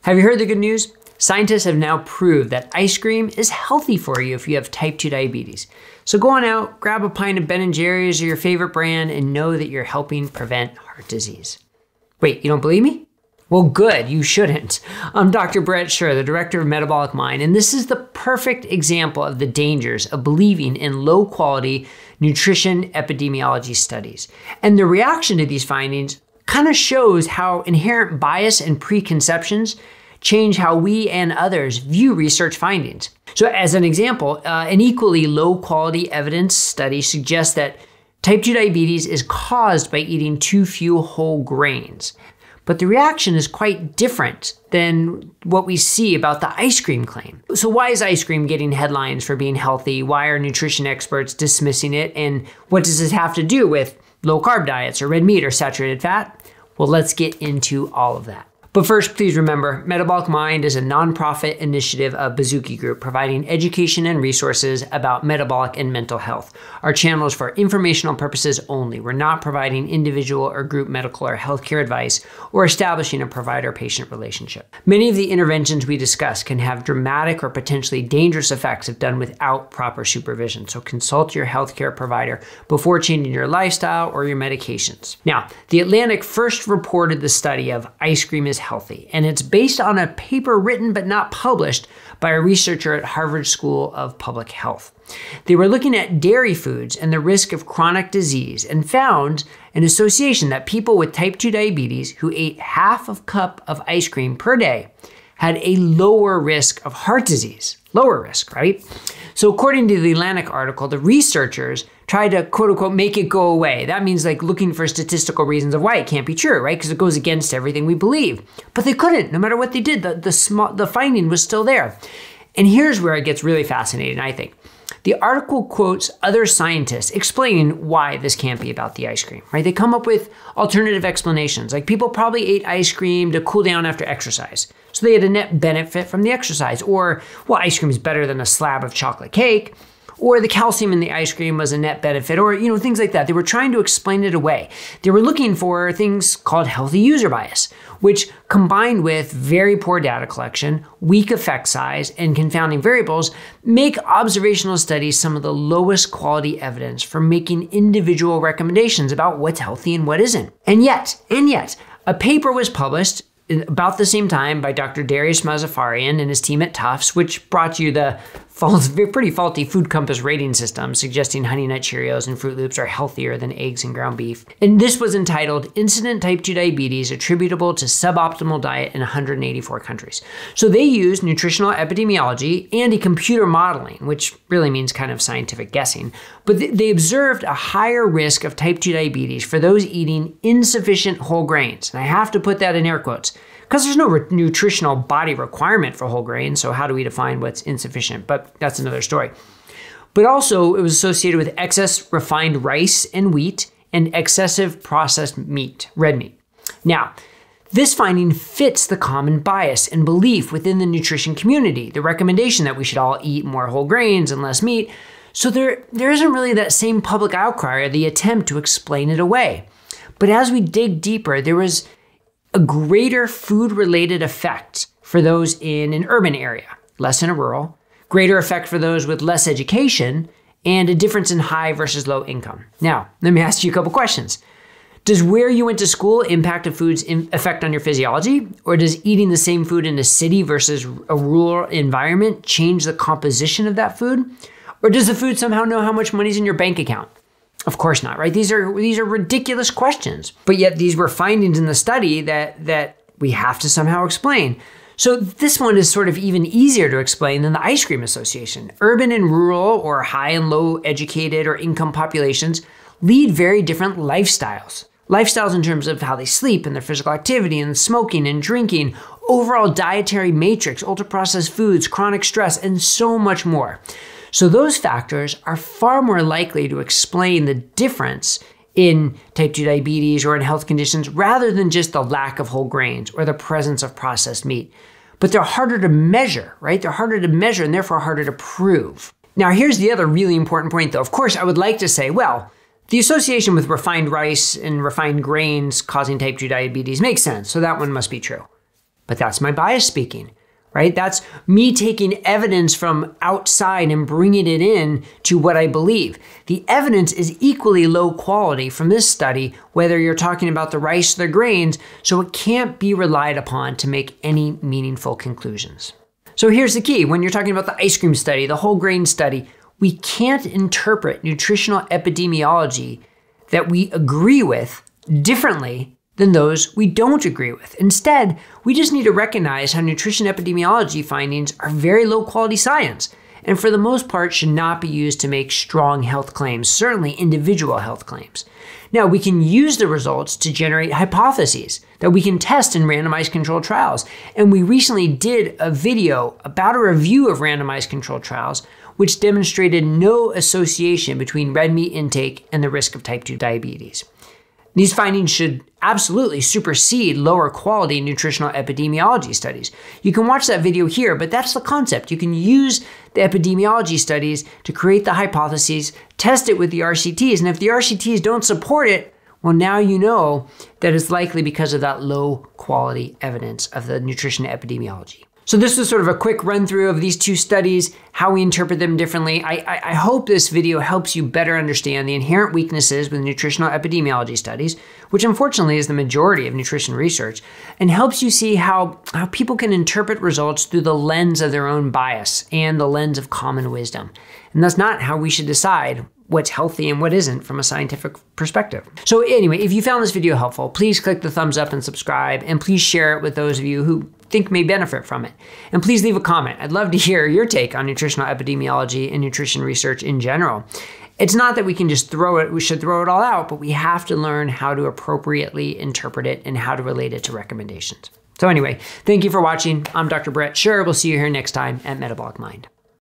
Have you heard the good news? Scientists have now proved that ice cream is healthy for you if you have type 2 diabetes. So go on out, grab a pint of Ben & Jerry's or your favorite brand and know that you're helping prevent heart disease. Wait, you don't believe me? Well, good, you shouldn't. I'm Dr. Brett Scher, the director of Metabolic Mind, and this is the perfect example of the dangers of believing in low-quality nutrition epidemiology studies. And the reaction to these findings kind of shows how inherent bias and preconceptions change how we and others view research findings. So as an example, an equally low-quality evidence study suggests that type 2 diabetes is caused by eating too few whole grains. But the reaction is quite different than what we see about the ice cream claim. So why is ice cream getting headlines for being healthy? Why are nutrition experts dismissing it? And what does this have to do with low-carb diets or red meat or saturated fat? Well, let's get into all of that. But first, please remember, Metabolic Mind is a nonprofit initiative of Bazooki Group, providing education and resources about metabolic and mental health. Our channel is for informational purposes only. We're not providing individual or group medical or healthcare advice or establishing a provider-patient relationship. Many of the interventions we discuss can have dramatic or potentially dangerous effects if done without proper supervision. So consult your healthcare provider before changing your lifestyle or your medications. Now, The Atlantic first reported the study of ice cream is healthy, and it's based on a paper written but not published by a researcher at Harvard School of Public Health. They were looking at dairy foods and the risk of chronic disease and found an association that people with type 2 diabetes who ate half a cup of ice cream per day had a lower risk of heart disease. Lower risk, right? So according to the Atlantic article, the researchers tried to quote unquote make it go away. That means like looking for statistical reasons of why it can't be true, right? Because it goes against everything we believe. But they couldn't, no matter what they did, the finding was still there. And here's where it gets really fascinating, I think. The article quotes other scientists explaining why this can't be about the ice cream, right? They come up with alternative explanations, like people probably ate ice cream to cool down after exercise. So they had a net benefit from the exercise. Or, well, ice cream is better than a slab of chocolate cake. Or the calcium in the ice cream was a net benefit, or things like that. They were trying to explain it away. They were looking for things called healthy user bias, which combined with very poor data collection, weak effect size, and confounding variables, make observational studies some of the lowest quality evidence for making individual recommendations about what's healthy and what isn't. And yet, a paper was published about the same time by Dr. Darius Mazafarian and his team at Tufts, which brought you the pretty faulty Food Compass rating system, suggesting Honey Nut Cheerios and Fruit Loops are healthier than eggs and ground beef. And this was entitled Incident Type 2 Diabetes Attributable to Suboptimal Diet in 184 Countries. So they used nutritional epidemiology and a computer modeling, which really means kind of scientific guessing. But they observed a higher risk of type 2 diabetes for those eating insufficient whole grains. And I have to put that in air quotes, because there's no nutritional body requirement for whole grains, so how do we define what's insufficient? But that's another story. But also, it was associated with excess refined rice and wheat and excessive processed meat, red meat. Now, this finding fits the common bias and belief within the nutrition community, the recommendation that we should all eat more whole grains and less meat. So there isn't really that same public outcry or the attempt to explain it away. But as we dig deeper, there was a greater food-related effect for those in an urban area, less in a rural, greater effect for those with less education, and a difference in high versus low income. Now, let me ask you a couple questions. Does where you went to school impact a food's effect on your physiology? Or does eating the same food in a city versus a rural environment change the composition of that food? Or does the food somehow know how much money's in your bank account? Of course not, right? These are ridiculous questions. But yet these were findings in the study that we have to somehow explain. So this one is sort of even easier to explain than the ice cream association. Urban and rural or high and low educated or income populations lead very different lifestyles. Lifestyles in terms of how they sleep and their physical activity and smoking and drinking, overall dietary matrix, ultra-processed foods, chronic stress, and so much more. So those factors are far more likely to explain the difference in type 2 diabetes or in health conditions rather than just the lack of whole grains or the presence of processed meat. But they're harder to measure, right? They're harder to measure and therefore harder to prove. Now, here's the other really important point though. Of course, I would like to say, well, the association with refined rice and refined grains causing type 2 diabetes makes sense, so that one must be true. but that's my bias speaking, right? That's me taking evidence from outside and bringing it in to what I believe. The evidence is equally low quality from this study, whether you're talking about the rice or the grains, so it can't be relied upon to make any meaningful conclusions. So here's the key. When you're talking about the ice cream study, the whole grain study, we can't interpret nutritional epidemiology that we agree with differently than those we don't agree with. Instead, we just need to recognize how nutrition epidemiology findings are very low quality science, and for the most part should not be used to make strong health claims, certainly individual health claims. Now, we can use the results to generate hypotheses that we can test in randomized controlled trials. And we recently did a video about a review of randomized controlled trials, which demonstrated no association between red meat intake and the risk of type 2 diabetes. These findings should absolutely supersede lower quality nutritional epidemiology studies. You can watch that video here, but that's the concept. You can use the epidemiology studies to create the hypotheses, test it with the RCTs, and if the RCTs don't support it, well, now you know that it's likely because of that low quality evidence of the nutrition epidemiology. So this was sort of a quick run through of these two studies, how we interpret them differently. I hope this video helps you better understand the inherent weaknesses with nutritional epidemiology studies, which unfortunately is the majority of nutrition research, and helps you see how people can interpret results through the lens of their own bias and the lens of common wisdom. And that's not how we should decide what's healthy and what isn't from a scientific perspective. So anyway, if you found this video helpful, please click the thumbs up and subscribe, and please share it with those of you who think may benefit from it. And please leave a comment. I'd love to hear your take on nutritional epidemiology and nutrition research in general. It's not that we can just we should throw it all out, but we have to learn how to appropriately interpret it and how to relate it to recommendations. So anyway, thank you for watching. I'm Dr. Brett Scher. We'll see you here next time at Metabolic Mind.